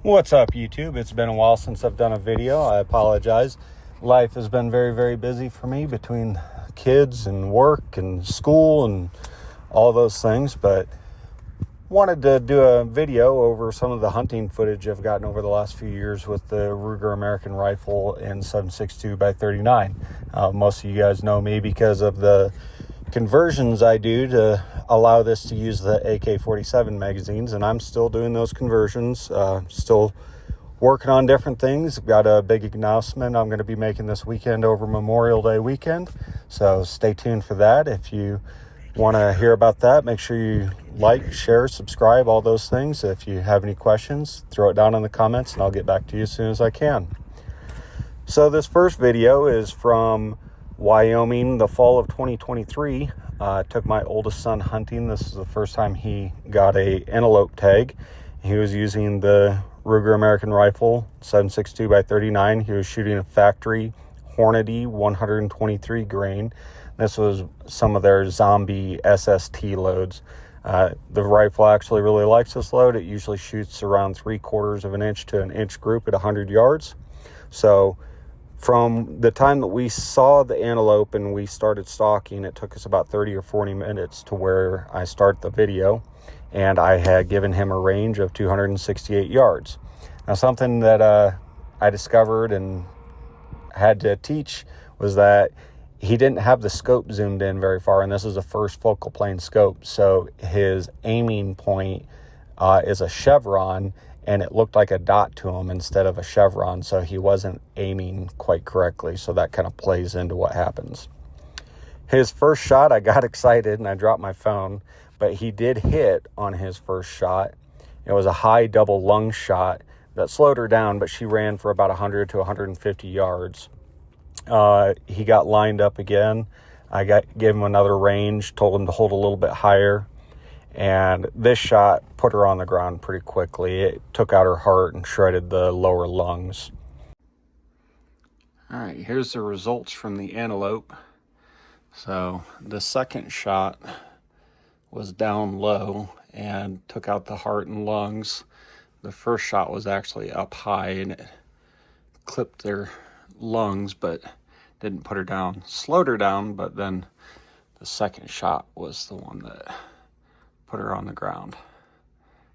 What's up, YouTube? It's been a while since I've done a video. I apologize. Life has been very, very busy for me between kids and work and school and all those things, but wanted to do a video over some of the hunting footage I've gotten over the last few years with the Ruger American Rifle in 7.62 by 39. Most of you guys know me because of the conversions I do to allow this to use the AK-47 magazines, and I'm still doing those conversions, still working on different things. Got a big announcement I'm going to be making this weekend over Memorial Day weekend, so stay tuned for that. If you want to hear about that, make sure you like, share, subscribe, all those things. If you have any questions, throw it down in the comments and I'll get back to you as soon as I can. So this first video is from Wyoming, the fall of 2023. Took my oldest son hunting. This is the first time he got a antelope tag. He was using the Ruger American Rifle 7.62 by 39. He was shooting a factory Hornady 123 grain. This was some of their zombie SST loads. The rifle actually really likes this load. It usually shoots around 3/4 of an inch to an inch group at 100 yards. So from the time that we saw the antelope and we started stalking, it took us about 30 or 40 minutes to where I start the video, and I had given him a range of 268 yards. Now, something that I discovered and had to teach was that he didn't have the scope zoomed in very far, and this is the first focal plane scope, so his aiming point is a chevron, and it looked like a dot to him instead of a chevron, so he wasn't aiming quite correctly, so that kind of plays into what happens. His first shot, I got excited and I dropped my phone, but he did hit on his first shot. It was a high double lung shot that slowed her down, but she ran for about 100 to 150 yards. He got lined up again. Gave him another range, told him to hold a little bit higher. And this shot put her on the ground pretty quickly. It took out her heart and shredded the lower lungs. All right, here's the results from the antelope. So the second shot was down low and took out the heart and lungs. The first shot was actually up high and it clipped their lungs, but didn't put her down. Slowed her down, but then the second shot was the one that put her on the ground.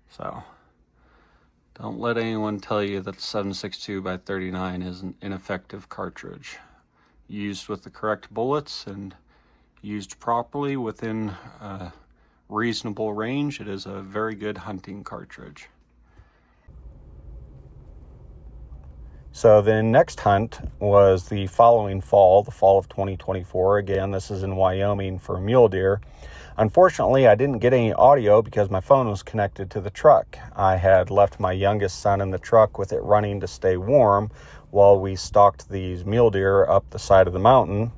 So don't let anyone tell you that the 7.62 by 39 is an ineffective cartridge. Used with the correct bullets and used properly within a reasonable range, it is a very good hunting cartridge. So the next hunt was the following fall, the fall of 2024. Again, this is in Wyoming for mule deer. Unfortunately, I didn't get any audio because my phone was connected to the truck. I had left my youngest son in the truck with it running to stay warm while we stalked these mule deer up the side of the mountain.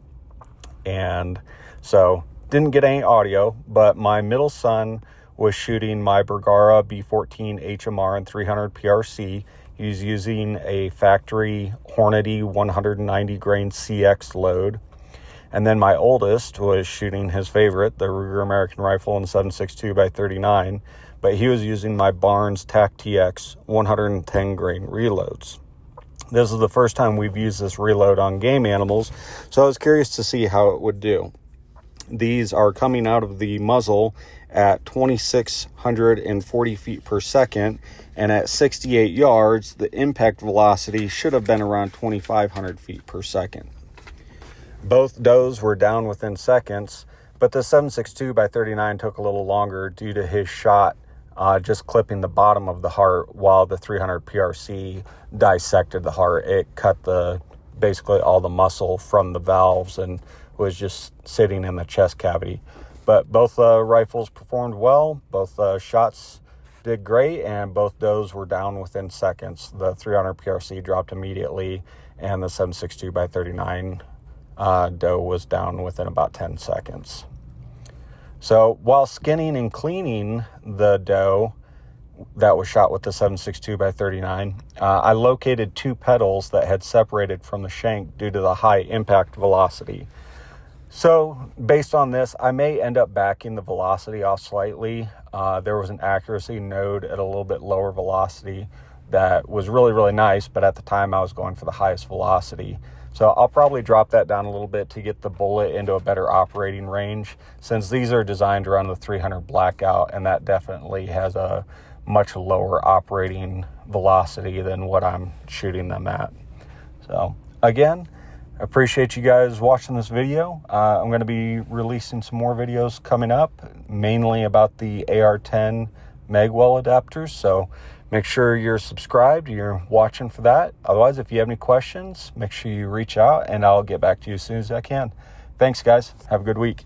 And so didn't get any audio, but my middle son was shooting my Bergara B14 HMR and 300 PRC. He's using a factory Hornady 190 grain CX load. And then my oldest was shooting his favorite, the Ruger American Rifle in 7.62 by 39, but he was using my Barnes Tac TX 110 grain reloads. This is the first time we've used this reload on game animals, so I was curious to see how it would do. These are coming out of the muzzle at 2,640 feet per second, and at 68 yards, the impact velocity should have been around 2,500 feet per second. Both does were down within seconds, but the 7.62 by 39 took a little longer due to his shot just clipping the bottom of the heart, while the 300 PRC dissected the heart. It cut basically all the muscle from the valves and was just sitting in the chest cavity. But both rifles performed well. Both shots did great, and both does were down within seconds. The 300 PRC dropped immediately, and the 7.62 by 39 doe was down within about 10 seconds. So while skinning and cleaning the doe that was shot with the 7.62 by 39, I located two petals that had separated from the shank due to the high impact velocity. So based on this, I may end up backing the velocity off slightly. There was an accuracy node at a little bit lower velocity that was really, really nice, but at the time I was going for the highest velocity. So I'll probably drop that down a little bit to get the bullet into a better operating range, since these are designed around the 300 blackout, and that definitely has a much lower operating velocity than what I'm shooting them at. So again, appreciate you guys watching this video. I'm going to be releasing some more videos coming up, mainly about the AR-10 magwell adapters. So make sure you're subscribed, you're watching for that. Otherwise, if you have any questions, make sure you reach out and I'll get back to you as soon as I can. Thanks, guys. Have a good week.